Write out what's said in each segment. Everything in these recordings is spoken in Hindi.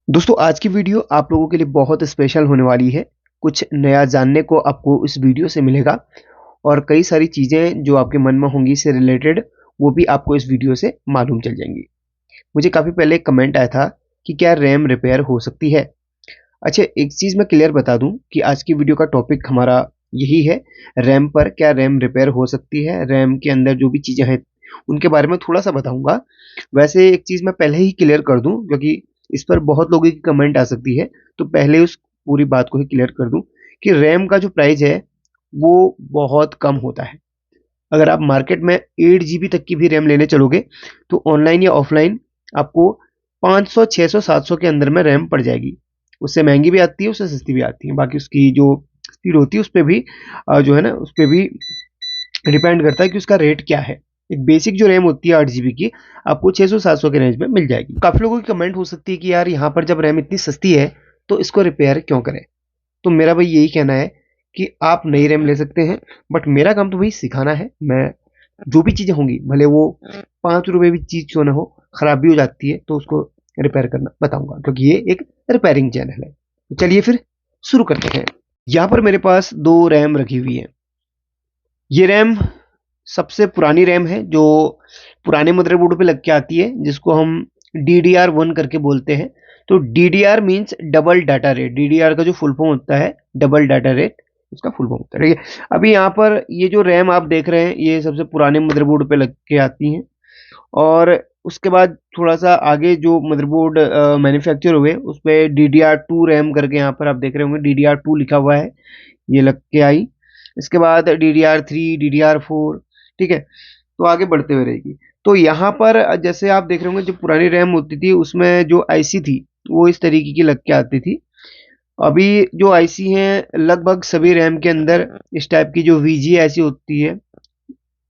दोस्तों आज की वीडियो आप लोगों के लिए बहुत स्पेशल होने वाली है। कुछ नया जानने को आपको इस वीडियो से मिलेगा और कई सारी चीज़ें जो आपके मन में होंगी इससे रिलेटेड वो भी आपको इस वीडियो से मालूम चल जाएंगी। मुझे काफ़ी पहले एक कमेंट आया था कि क्या रैम रिपेयर हो सकती है। अच्छा, एक चीज़ मैं क्लियर बता दूं कि आज की वीडियो का टॉपिक हमारा यही है, रैम पर क्या रैम रिपेयर हो सकती है। रैम के अंदर जो भी चीज़ें हैं उनके बारे में थोड़ा सा बताऊंगा। वैसे एक चीज़ मैं पहले ही क्लियर कर दूं क्योंकि इस पर बहुत लोगों की कमेंट आ सकती है, तो पहले उस पूरी बात को ही क्लियर कर दूं कि रैम का जो प्राइस है वो बहुत कम होता है। अगर आप मार्केट में 8 GB तक की भी रैम लेने चलोगे तो ऑनलाइन या ऑफलाइन आपको 500 600 700 के अंदर में रैम पड़ जाएगी। उससे महंगी भी आती है, उससे सस्ती भी आती है। बाकी उसकी जो स्पीड होती है उस पर भी जो है ना उस पर भी डिपेंड करता है कि उसका रेट क्या है। एक बेसिक जो रैम होती है 8 GB की आपको 600 700 के रेंज में मिल जाएगी। काफ़ी लोगों की कमेंट हो सकती है कि यार यहाँ पर जब रैम इतनी सस्ती है तो इसको रिपेयर क्यों करें। तो मेरा भाई यही कहना है कि आप नई रैम ले सकते हैं, बट मेरा काम तो भाई सिखाना है। मैं जो भी चीज़ें होंगी भले वो 5 रुपए भी चीज़ क्यों ना हो, ख़राब भी हो जाती है तो उसको रिपेयर करना बताऊंगा क्योंकि ये एक रिपेयरिंग चैनल है। तो चलिए फिर शुरू करते हैं। यहाँ पर मेरे पास दो रैम रखी हुई है। ये रैम सबसे पुरानी रैम है जो पुराने मदरबोर्ड पे लग के आती है, जिसको हम DDR1 करके बोलते हैं। तो DDR means double data rate. DDR का जो फुल फॉर्म होता है डबल डाटा रेट, उसका फुल फॉर्म होता है। ठीक है, अभी यहाँ पर ये जो रैम आप देख रहे हैं ये सबसे पुराने मदरबोर्ड पे लग के आती हैं। और उसके बाद थोड़ा सा आगे जो मदरबोर्ड मैन्युफैक्चर हुए उस पर DDR2 रैम करके यहाँ पर आप देख रहे होंगे DDR2 लिखा हुआ है, ये लग के आई। इसके बाद DDR3 DDR4। ठीक है, तो आगे बढ़ते हुए रहेगी। तो यहाँ पर जैसे आप देख रहे होंगे जो पुरानी रैम होती थी उसमें जो आईसी थी वो इस तरीके की लग के आती थी। अभी जो आईसी हैं लगभग सभी रैम के अंदर इस टाइप की जो वीजी ऐसी होती है,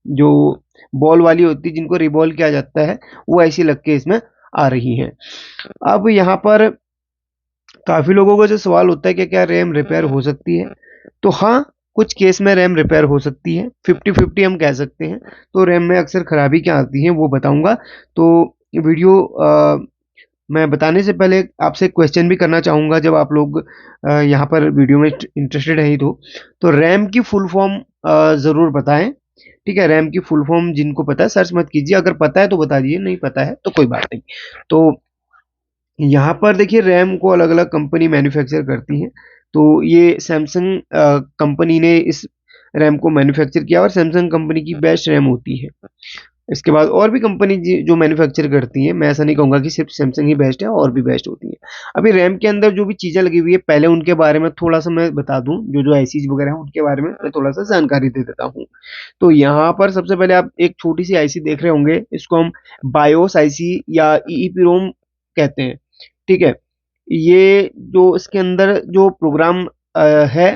जो बॉल वाली होती है जिनको रिबॉल किया जाता है, वो ऐसी लग के इसमें आ रही हैं। अब यहाँ पर काफ़ी लोगों का जो सवाल होता है कि क्या रैम रिपेयर हो सकती है, तो हाँ, कुछ केस में रैम रिपेयर हो सकती है। 50-50 हम कह सकते हैं। तो रैम में अक्सर खराबी क्या आती है वो बताऊंगा। तो वीडियो मैं बताने से पहले आपसे क्वेश्चन भी करना चाहूँगा, जब आप लोग यहाँ पर वीडियो में इंटरेस्टेड हैं ही तो रैम की फुल फॉर्म ज़रूर बताएं। ठीक है, रैम की फुल फॉर्म जिनको पता है सर्च मत कीजिए, अगर पता है तो बता दीजिए, नहीं पता है तो कोई बात नहीं। तो यहाँ पर देखिए रैम को अलग अलग कंपनी मैन्युफैक्चर करती हैं। तो ये सैमसंग कंपनी ने इस रैम को मैन्युफैक्चर किया और सैमसंग कंपनी की बेस्ट रैम होती है। इसके बाद और भी कंपनी जो मैन्युफैक्चर करती हैं, मैं ऐसा नहीं कहूँगा कि सिर्फ सैमसंग ही बेस्ट है, और भी बेस्ट होती हैं। अभी रैम के अंदर जो भी चीज़ें लगी हुई है पहले उनके बारे में थोड़ा सा मैं बता दूं, जो जो आईसीज वगैरह हैं उनके बारे में मैं थोड़ा सा जानकारी दे देता हूँ। तो यहाँ पर सबसे पहले आप एक छोटी सी आईसी देख रहे होंगे, इसको हम बायोस आईसी या ईईपीरोम कहते हैं। ठीक है, ये जो इसके अंदर जो प्रोग्राम है,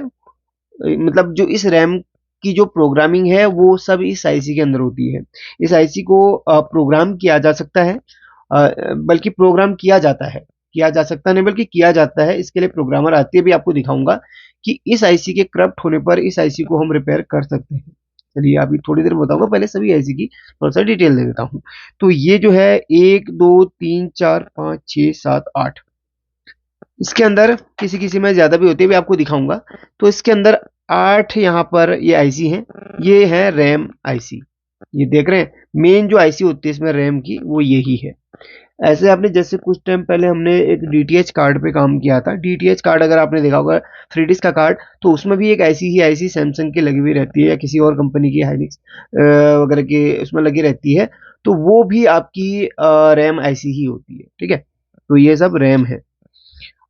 मतलब जो इस रैम की जो प्रोग्रामिंग है वो सब इस आईसी के अंदर होती है। इस आईसी को प्रोग्राम किया जा सकता है, बल्कि प्रोग्राम किया जाता है, किया जा सकता नहीं बल्कि किया जाता है। इसके लिए प्रोग्रामर आती है, भी आपको दिखाऊंगा कि इस आईसी के करप्ट होने पर इस आईसी को हम रिपेयर कर सकते हैं। चलिए अभी थोड़ी देर में बताऊंगा, पहले सभी आईसी की थोड़ा सा डिटेल दे देता हूँ। तो ये जो है 1 2 3 4 5 6 7 8, इसके अंदर किसी किसी में ज्यादा भी होती है, भी आपको दिखाऊंगा। तो इसके अंदर 8 यहाँ पर ये आईसी हैं। ये है रैम आईसी, ये देख रहे हैं। मेन जो आईसी होती है इसमें रैम की वो यही है। ऐसे आपने जैसे कुछ टाइम पहले हमने एक डीटीएच कार्ड पे काम किया था। डीटीएच कार्ड अगर आपने देखा होगा, 3 डिस्क का कार्ड, तो उसमें भी एक ऐसी ही आईसी सैमसंग की लगी हुई रहती है या किसी और कंपनी की हाइनिक्स वगैरह की उसमें लगी रहती है। तो वो भी आपकी रैम आईसी ही होती है। ठीक है, तो ये सब रैम है।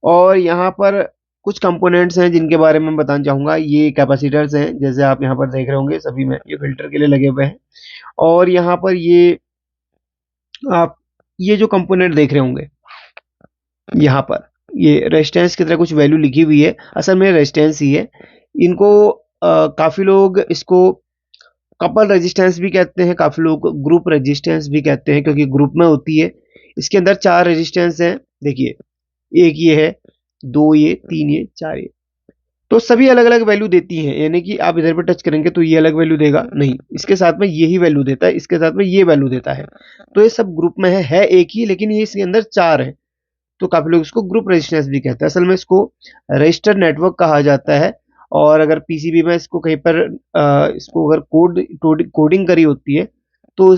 और यहाँ पर कुछ कंपोनेंट्स हैं जिनके बारे में बताना चाहूँगा। ये कैपेसिटर्स हैं, जैसे आप यहाँ पर देख रहे होंगे सभी में ये फिल्टर के लिए लगे हुए हैं। और यहाँ पर ये आप ये जो कंपोनेंट देख रहे होंगे यहाँ पर, ये रेजिस्टेंस की तरह कुछ वैल्यू लिखी हुई है, असल में रेजिस्टेंस ही है। इनको काफ़ी लोग इसको कपल रेजिस्टेंस भी कहते हैं, काफ़ी लोग ग्रुप रेजिस्टेंस भी कहते हैं क्योंकि ग्रुप में होती है। इसके अंदर 4 रेजिस्टेंस हैं, देखिए, एक ये है, 2 ये, 3 ये, 4 ये। तो सभी अलग अलग वैल्यू देती हैं, यानी कि आप इधर पे टच करेंगे तो ये अलग वैल्यू देगा नहीं, इसके साथ में यही वैल्यू देता है, इसके साथ में ये वैल्यू देता है। तो ये सब ग्रुप में है एक ही, लेकिन ये इसके अंदर 4 है। तो काफ़ी लोग इसको ग्रुप रेजिस्टेंस भी कहते हैं। असल में इसको रजिस्टर नेटवर्क कहा जाता है। और अगर पीसीबी में इसको कहीं पर इसको अगर कोडिंग करी होती है तो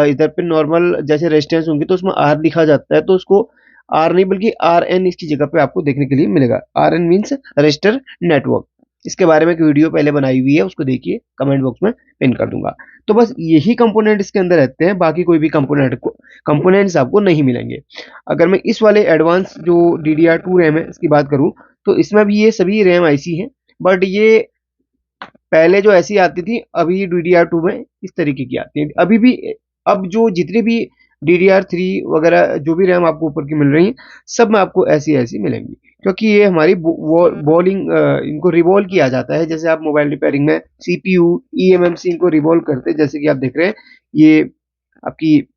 इधर पे नॉर्मल जैसे रेजिस्टेंस होंगे तो उसमें आर लिखा जाता है, तो उसको आर नहीं बल्कि आर एन इसकी जगह पे आपको देखने के लिए मिलेगा। R N means register network. इसके बारे में एक वीडियो पहले बनाई हुई है, उसको देखिए, कमेंट बॉक्स में पिन कर दूंगा। तो बस यही कंपोनेंट इसके अंदर रहते हैं, बाकी कोई भी कंपोनेंट्स आपको नहीं मिलेंगे। अगर मैं इस वाले एडवांस जो DDR2 रैम है इसकी बात करूं तो इसमें भी ये सभी रैम आईसी हैं, बट ये पहले जो ऐसी आती थी अभी DDR2 में इस तरीके की आती है अभी भी। अब जो जितनी भी DDR3 वगैरह जो भी रैम आपको ऊपर की मिल रही है सब में आपको ऐसी ऐसी मिलेंगी, क्योंकि ये हमारी बॉलिंग इनको रिवॉल्व किया जाता है। जैसे आप मोबाइल रिपेयरिंग में CPU eMMC इनको रिवॉल्व करते हैं, जैसे कि आप देख रहे हैं ये आपकी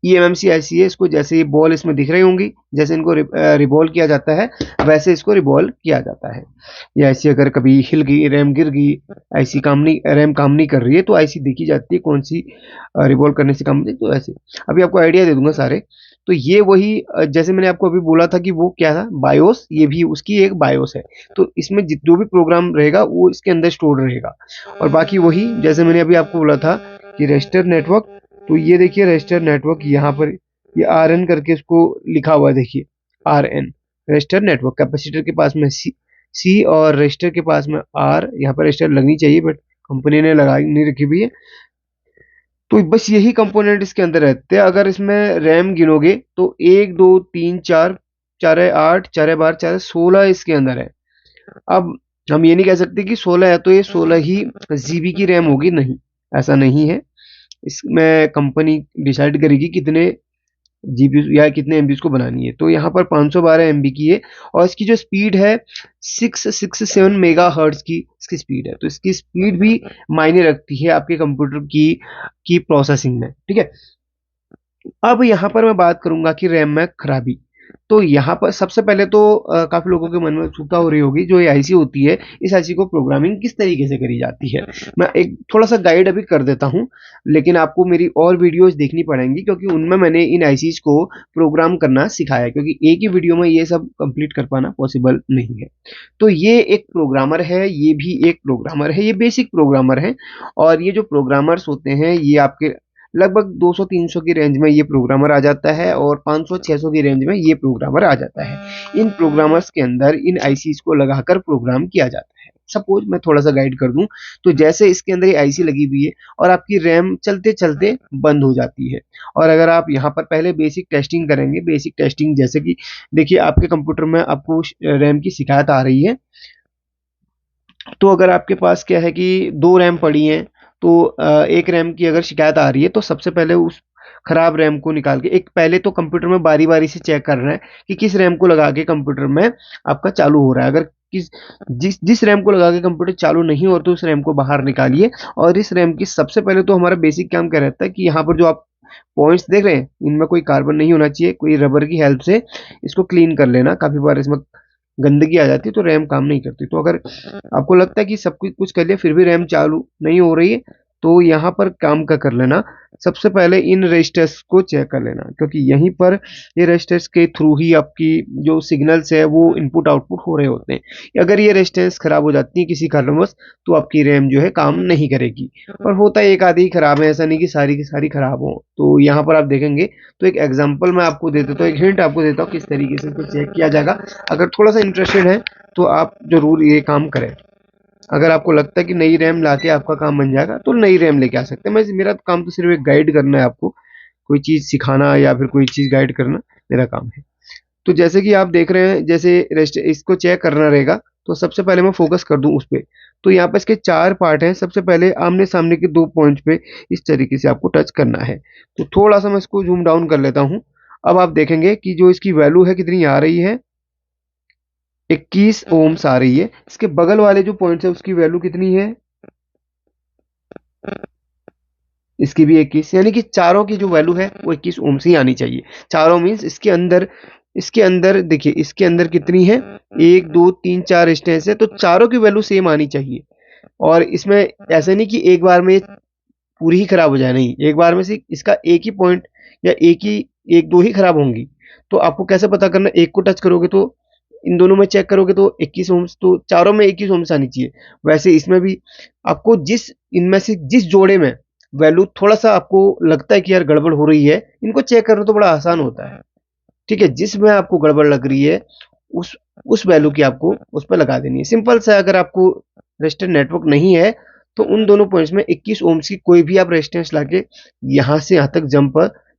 eMMC ऐसी है, इसको जैसे ये बॉल इसमें दिख रही होंगी, जैसे इनको रिवॉल्व किया जाता है वैसे इसको रिवॉल्व किया जाता है। या ऐसी अगर कभी हिल गई, रैम गिर गई, ऐसी रैम काम नहीं कर रही है तो ऐसी देखी जाती है कौन सी रिवॉल्व करने से काम नहीं, तो ऐसे अभी आपको आइडिया दे दूंगा सारे। तो ये वही जैसे मैंने आपको अभी बोला था कि वो क्या था बायोस, ये भी उसकी एक बायोस है। तो इसमें जो भी प्रोग्राम रहेगा वो इसके अंदर स्टोर रहेगा। और बाकी वही जैसे मैंने अभी आपको बोला था कि रजिस्टर नेटवर्क, तो ये देखिए रजिस्टर नेटवर्क यहाँ पर ये RN करके इसको लिखा हुआ है, देखिए RN रजिस्टर नेटवर्क। कैपेसिटर के पास में C और रजिस्टर के पास में R, यहाँ पर रजिस्टर लगनी चाहिए बट कंपनी ने लगा नहीं रखी हुई है। तो बस यही कंपोनेंट इसके अंदर रहते हैं। अगर इसमें रैम गिनोगे तो 1 2 3 4 4 8 4 12 4 16 इसके अंदर है। अब हम ये नहीं कह सकते कि 16 है तो ये 16 ही GB की रैम होगी, नहीं, ऐसा नहीं है। इसमें कंपनी डिसाइड करेगी कितने जीबी या कितने एमबी को बनानी है। तो यहाँ पर 512 MB की है और इसकी जो स्पीड है 667 मेगा हर्ट्ज की इसकी स्पीड है। तो इसकी स्पीड भी मायने रखती है आपके कंप्यूटर की प्रोसेसिंग में, ठीक है। अब यहाँ पर मैं बात करूंगा कि रैम में खराबी। तो यहाँ पर सबसे पहले तो काफी लोगों के मन में उत्सुकता हो रही होगी, जो ये आईसी होती है इस आईसी को प्रोग्रामिंग किस तरीके से करी जाती है। मैं एक थोड़ा सा गाइड अभी कर देता हूँ, लेकिन आपको मेरी और वीडियोस देखनी पड़ेंगी क्योंकि उनमें मैंने इन आईसीज को प्रोग्राम करना सिखाया है, क्योंकि एक ही वीडियो में ये सब कंप्लीट कर पाना पॉसिबल नहीं है। तो ये एक प्रोग्रामर है, ये भी एक प्रोग्रामर है, ये बेसिक प्रोग्रामर है। और ये जो प्रोग्रामर्स होते हैं ये आपके लगभग 200-300 की रेंज में ये प्रोग्रामर आ जाता है और 500-600 की रेंज में ये प्रोग्रामर आ जाता है। इन प्रोग्रामर्स के अंदर इन आईसीज को लगाकर प्रोग्राम किया जाता है। सपोज मैं थोड़ा सा गाइड कर दूं तो जैसे इसके अंदर ये आईसी लगी हुई है और आपकी रैम चलते चलते बंद हो जाती है, और अगर आप यहाँ पर पहले बेसिक टेस्टिंग करेंगे, बेसिक टेस्टिंग जैसे कि देखिए आपके कंप्यूटर में आपको रैम की शिकायत आ रही है। तो अगर आपके पास क्या है कि 2 रैम पड़ी हैं, तो एक रैम की अगर शिकायत आ रही है तो सबसे पहले उस खराब रैम को निकाल के एक पहले तो कंप्यूटर में बारी बारी से चेक कर रहे हैं कि किस रैम को लगा के कंप्यूटर में आपका चालू हो रहा है। अगर जिस रैम को लगा के कंप्यूटर चालू नहीं हो तो उस रैम को बाहर निकालिए। और इस रैम की सबसे पहले तो हमारा बेसिक काम क्या रहता है कि यहाँ पर जो आप पॉइंट्स देख रहे हैं इनमें कोई कार्बन नहीं होना चाहिए, कोई रबर की हेल्प से इसको क्लीन कर लेना। काफी बार इसमें गंदगी आ जाती है तो रैम काम नहीं करती। तो अगर आपको लगता है कि सब कुछ कर लिया फिर भी रैम चालू नहीं हो रही है तो यहाँ पर काम का कर लेना, सबसे पहले इन रजिस्टर्स को चेक कर लेना, क्योंकि यहीं पर ये रजिस्टर्स के थ्रू ही आपकी जो सिग्नल्स है वो इनपुट आउटपुट हो रहे होते हैं। अगर ये रजिस्टर्स खराब हो जाती है किसी कारणवश तो आपकी रैम जो है काम नहीं करेगी। और होता है एक आधी ही खराब है, ऐसा नहीं कि सारी की सारी खराब हो। तो यहाँ पर आप देखेंगे तो एक एग्जाम्पल मैं आपको दे देता हूँ, एक हिंट आपको देता हूँ किस तरीके से इसको चेक किया जाएगा। अगर थोड़ा सा इंटरेस्टेड है तो आप जरूर ये काम करें। अगर आपको लगता है कि नई रैम लाके आपका काम बन जाएगा तो नई रैम लेके आ सकते हैं। मेरा काम तो सिर्फ एक गाइड करना है, आपको कोई चीज़ सिखाना या फिर कोई चीज़ गाइड करना मेरा काम है। तो जैसे कि आप देख रहे हैं, जैसे इसको चेक करना रहेगा तो सबसे पहले मैं फोकस कर दूं उस पर। तो यहाँ पर इसके 4 पार्ट हैं। सबसे पहले आमने सामने के 2 पॉइंट पे इस तरीके से आपको टच करना है। तो थोड़ा सा मैं इसको जूम डाउन कर लेता हूँ। अब आप देखेंगे कि जो इसकी वैल्यू है कितनी आ रही है, 21 ओम्स आ रही है। इसके बगल वाले जो पॉइंट्स है उसकी वैल्यू कितनी है, इसकी भी 21, यानी कि चारों की जो वैल्यू है वो 21 ओम्स ही आनी चाहिए। चारों मीन्स इसके अंदर देखिए इसके अंदर कितनी है, 1 2 3 4 रेजिस्टेंस है, तो चारों की वैल्यू सेम आनी चाहिए। और इसमें ऐसा नहीं कि एक बार में पूरी ही खराब हो जाए, नहीं, एक बार में से इसका एक ही पॉइंट या एक दो ही खराब होंगी। तो आपको कैसे पता करना, एक को टच करोगे तो इन दोनों में चेक करोगे तो 21 ओम्स, तो चारों में 21 ओम्स आनी चाहिए। वैसे इसमें भी आपको इनमें से जिस जोड़े में वैल्यू थोड़ा सा आपको लगता है कि यार गड़बड़ हो रही है, इनको चेक करना तो बड़ा आसान होता है। ठीक है, जिसमें आपको गड़बड़ लग रही है उस उस वैल्यू की आपको उस पर लगा देनी है। सिंपल सा, अगर आपको रेजिस्टेंस नेटवर्क नहीं है तो उन दोनों पॉइंट्स में 21 ओम्स की कोई भी आप रेजिस्टेंस लाके यहाँ से यहाँ तक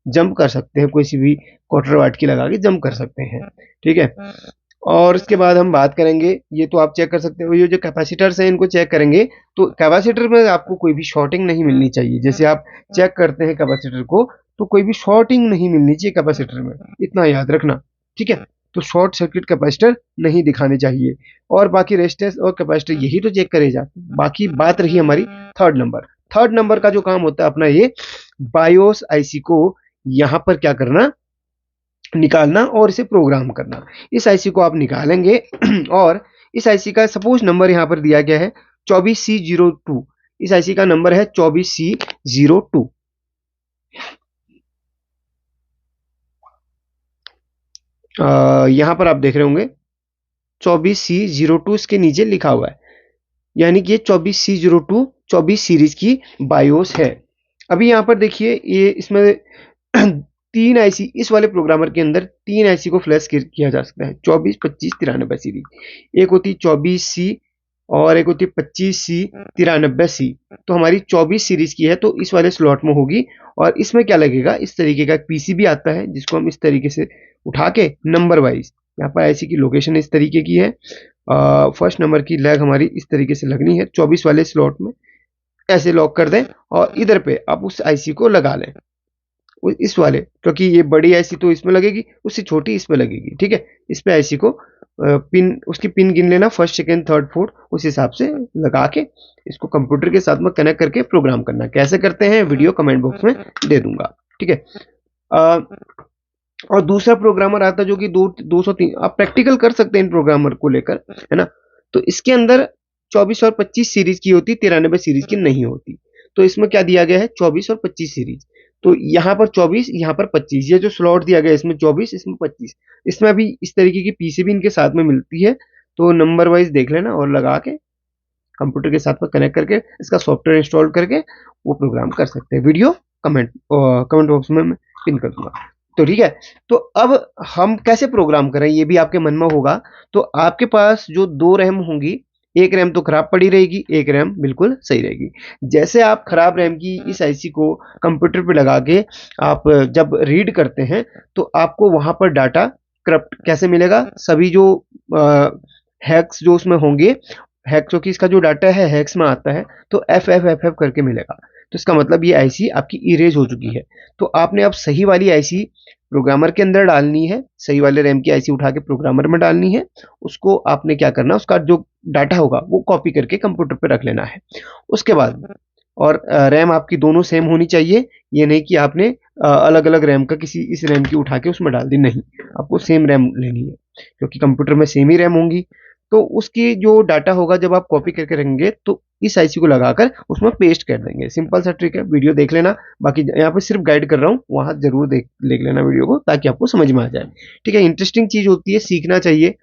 जंप कर सकते हैं, कोई सी भी क्वार्टर वाट की लगा के जंप कर सकते हैं। ठीक है, और इसके बाद हम बात करेंगे, ये तो आप चेक कर सकते हो, ये जो कैपेसिटर्स हैं इनको चेक करेंगे तो कैपेसिटर में आपको कोई भी शॉर्टिंग नहीं मिलनी चाहिए। जैसे आप चेक करते हैं कैपेसिटर को तो कोई भी शॉर्टिंग नहीं मिलनी चाहिए कैपेसिटर में, इतना याद रखना। ठीक है, तो शॉर्ट सर्किट कैपेसिटर नहीं दिखाने चाहिए। और बाकी रेजिस्टेंस और कैपेसिटर यही तो चेक करे जाते हैं। बाकी बात रही हमारी थर्ड नंबर का जो काम होता है अपना, ये बायोस आईसी को यहाँ पर क्या करना, निकालना और इसे प्रोग्राम करना। इस आईसी को आप निकालेंगे और इस आईसी का सपोज नंबर यहाँ पर दिया गया है 24C02। इस आईसी का नंबर है 24C02। यहाँ पर आप देख रहे होंगे 24C02 इसके नीचे लिखा हुआ है, यानी कि ये 24C02 24 सीरीज की बायोस है। अभी यहाँ पर देखिए, ये इसमें 3 आईसी, इस वाले प्रोग्रामर के अंदर 3 आईसी को फ्लैश किया जा सकता है, 24, 25, 93 सीरीज। एक होती 24C और एक होती 25C, 93C। तो हमारी 24 सीरीज की है तो इस वाले स्लॉट में होगी। और इसमें क्या लगेगा, इस तरीके का एक पीसीबी आता है जिसको हम इस तरीके से उठा के नंबर वाइज, यहाँ पर आईसी की लोकेशन इस तरीके की है। फर्स्ट नंबर की लैग हमारी इस तरीके से लगनी है, 24 वाले स्लॉट में ऐसे लॉक कर दें और इधर पे आप उस आईसी को लगा लें, इस वाले, क्योंकि ये बड़ी आईसी तो इसमें लगेगी, उससे छोटी इसमें लगेगी। ठीक है, इस पे आईसी को उसकी पिन गिन लेना, फर्स्ट सेकंड थर्ड फोर्थ, उस हिसाब से लगा के इसको कंप्यूटर के साथ में कनेक्ट करके प्रोग्राम करना। कैसे करते हैं वीडियो कमेंट बॉक्स में दे दूंगा। ठीक है, और दूसरा प्रोग्रामर आता है जो कि 203, आप प्रैक्टिकल कर सकते हैं इन प्रोग्रामर को लेकर, है ना। तो इसके अंदर 24 और 25 सीरीज की होती, 93 सीरीज की नहीं होती। तो इसमें क्या दिया गया है, 24 और 25 सीरीज। तो यहाँ पर 24, यहाँ पर 25, ये जो स्लॉट दिया गया है इसमें 24, इसमें 25। इसमें अभी इस तरीके की पीसीबी इनके साथ में मिलती है, तो नंबर वाइज देख लेना और लगा के कंप्यूटर के साथ में कनेक्ट करके इसका सॉफ्टवेयर इंस्टॉल करके वो प्रोग्राम कर सकते हैं। वीडियो कमेंट बॉक्स में मैं पिन कर दूंगा। तो ठीक है, तो अब हम कैसे प्रोग्राम करें ये भी आपके मन में होगा। तो आपके पास जो 2 रैम होंगी, एक रैम तो खराब पड़ी रहेगी, एक रैम बिल्कुल सही रहेगी। जैसे आप खराब रैम की इस आईसी को कंप्यूटर पे लगा के आप जब रीड करते हैं तो आपको वहां पर डाटा करप्ट कैसे मिलेगा, सभी जो हैक्स जो उसमें होंगे, हैक्स, क्योंकि इसका जो डाटा है हैक्स में आता है, तो एफ एफ एफ एफ करके मिलेगा। तो इसका मतलब ये आईसी आपकी इरेज हो चुकी है। तो आपने अब सही वाली आईसी प्रोग्रामर के अंदर डालनी है, सही वाले रैम की आईसी उठा के प्रोग्रामर में डालनी है। उसको आपने क्या करना, उसका जो डाटा होगा वो कॉपी करके कंप्यूटर पे रख लेना है। उसके बाद, और रैम आपकी दोनों सेम होनी चाहिए, ये नहीं कि आपने अलग अलग रैम का किसी इस रैम की उठा के उसमें डाल दी, नहीं, आपको सेम रैम लेनी है क्योंकि कंप्यूटर में सेम ही रैम होंगी। तो उसकी जो डाटा होगा जब आप कॉपी करके रखेंगे तो इस आईसी को लगाकर उसमें पेस्ट कर देंगे। सिंपल सा ट्रिक है, वीडियो देख लेना, बाकी यहाँ पे सिर्फ गाइड कर रहा हूँ, वहां जरूर देख लेना वीडियो को ताकि आपको समझ में आ जाए। ठीक है, इंटरेस्टिंग चीज होती है, सीखना चाहिए।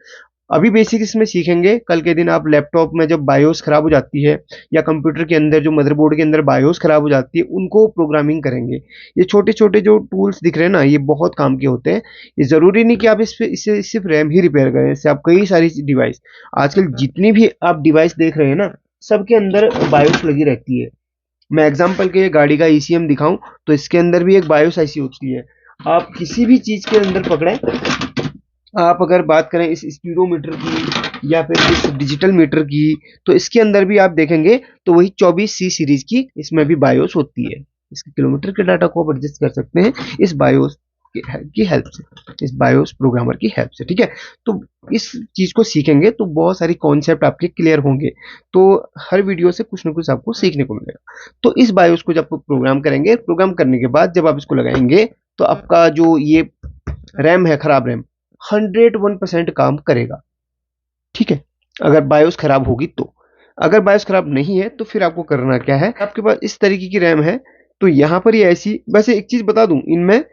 अभी बेसिक इसमें सीखेंगे, कल के दिन आप लैपटॉप में जब बायोस खराब हो जाती है या कंप्यूटर के अंदर जो मदरबोर्ड के अंदर बायोस खराब हो जाती है उनको प्रोग्रामिंग करेंगे। ये छोटे छोटे जो टूल्स दिख रहे हैं ना, ये बहुत काम के होते हैं। ये जरूरी नहीं कि आप इससे सिर्फ रैम ही रिपेयर करें, इससे आप कई सारी डिवाइस, आजकल जितनी भी आप डिवाइस देख रहे हैं ना, सबके अंदर बायोस लगी रहती है। मैं एग्जाम्पल के गाड़ी का ईसीएम दिखाऊं तो इसके अंदर भी एक बायोस आईसी होती है। आप किसी भी चीज के अंदर पकड़े, आप अगर बात करें इस स्पीडोमीटर की या फिर इस डिजिटल मीटर की, तो इसके अंदर भी आप देखेंगे तो वही 24C सीरीज की इसमें भी बायोस होती है। इसके किलोमीटर के डाटा को आप एडजस्ट कर सकते हैं इस बायोस की हेल्प से, इस बायोस प्रोग्रामर की हेल्प से। ठीक है, तो इस चीज को सीखेंगे तो बहुत सारी कॉन्सेप्ट आपके क्लियर होंगे। तो हर वीडियो से कुछ ना कुछ आपको सीखने को मिलेगा। तो इस बायोस को जब प्रोग्राम करेंगे, प्रोग्राम करने के बाद जब आप इसको लगाएंगे तो आपका जो ये रैम है, खराब रैम 101% काम करेगा। ठीक है, अगर बायोस खराब होगी तो। अगर बायोस खराब नहीं है तो फिर आपको करना क्या है, आपके पास इस तरीके की रैम है तो यहां पर ये ऐसी, वैसे एक चीज बता दूं, इनमें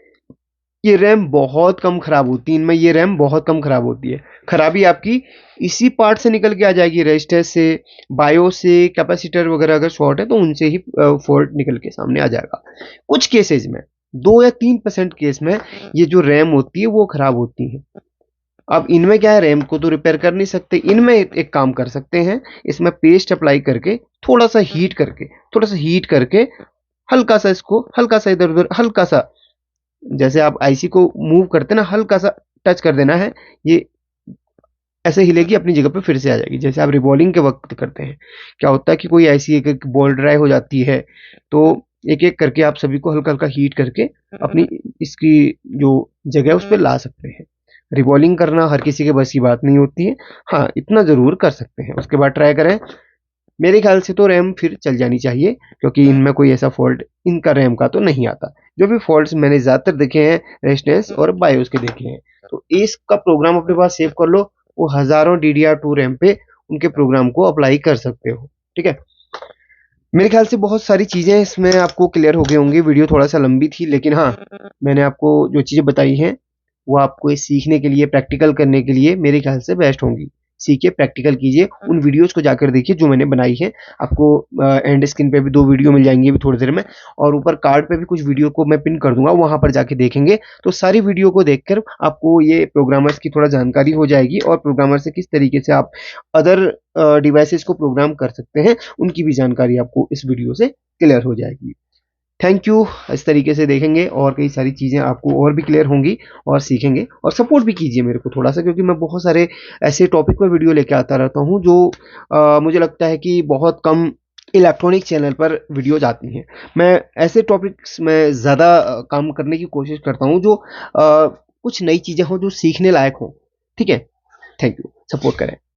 ये रैम बहुत कम खराब होती है, इनमें ये रैम बहुत कम खराब होती है। खराबी आपकी इसी पार्ट से निकल के आ जाएगी, रजिस्टर से, बायोस से, कैपेसिटर वगैरह अगर शॉर्ट है तो उनसे ही फॉल्ट निकल के सामने आ जाएगा। कुछ केसेज में 2 या 3% केस में ये जो रैम होती है वो खराब होती है। अब इनमें क्या है, रैम को तो रिपेयर कर नहीं सकते, इनमें एक काम कर सकते हैं, इसमें पेस्ट अप्लाई करके थोड़ा सा हीट करके हल्का सा इसको, हल्का सा इधर उधर, हल्का सा जैसे आप आईसी को मूव करते ना, हल्का सा टच कर देना है, ये ऐसे हिलेगी, अपनी जगह पे फिर से आ जाएगी। जैसे आप रिबॉलिंग के वक्त करते हैं, क्या होता है कि कोई ऐसी एक एक बॉल ड्राई हो जाती है, तो एक एक करके आप सभी को हल्का हल्का हीट करके अपनी इसकी जो जगह है उस पर ला सकते हैं। रिबॉलिंग करना हर किसी के बस की बात नहीं होती है, हाँ इतना जरूर कर सकते हैं। उसके बाद ट्राई करें, मेरे ख्याल से तो रैम फिर चल जानी चाहिए, क्योंकि इनमें कोई ऐसा फॉल्ट इनका रैम का तो नहीं आता। जो भी फॉल्ट्स मैंने ज़्यादातर देखे हैं रेजिस्टेंस और बायोस के देखे हैं। तो इसका प्रोग्राम अपने पास सेव कर लो, वो हज़ारों DDR2 रैम पे उनके प्रोग्राम को अप्लाई कर सकते हो। ठीक है, मेरे ख्याल से बहुत सारी चीज़ें इसमें आपको क्लियर हो गई होंगी। वीडियो थोड़ा सा लंबी थी, लेकिन हाँ मैंने आपको जो चीज़ें बताई हैं वो आपको ये सीखने के लिए, प्रैक्टिकल करने के लिए मेरे ख्याल से बेस्ट होंगी। सीखिए, प्रैक्टिकल कीजिए, उन वीडियोज़ को जाकर देखिए जो मैंने बनाई है। आपको एंड स्क्रीन पे भी 2 वीडियो मिल जाएँगी अभी थोड़ी देर में, और ऊपर कार्ड पे भी कुछ वीडियो को मैं पिन कर दूँगा, वहाँ पर जाके देखेंगे। तो सारी वीडियो को देखकर आपको ये प्रोग्रामर्स की थोड़ा जानकारी हो जाएगी, और प्रोग्रामर से किस तरीके से आप अदर डिवाइसेज़ को प्रोग्राम कर सकते हैं, उनकी भी जानकारी आपको इस वीडियो से क्लियर हो जाएगी। Thank you. इस तरीके से देखेंगे और कई सारी चीज़ें आपको और भी क्लियर होंगी, और सीखेंगे। और सपोर्ट भी कीजिए मेरे को थोड़ा सा, क्योंकि मैं बहुत सारे ऐसे टॉपिक पर वीडियो लेके आता रहता हूँ जो मुझे लगता है कि बहुत कम इलेक्ट्रॉनिक चैनल पर वीडियोज आती हैं। मैं ऐसे टॉपिक्स में ज़्यादा काम करने की कोशिश करता हूँ जो कुछ नई चीज़ें हों, जो सीखने लायक हों। ठीक है, थैंक यू, सपोर्ट करें।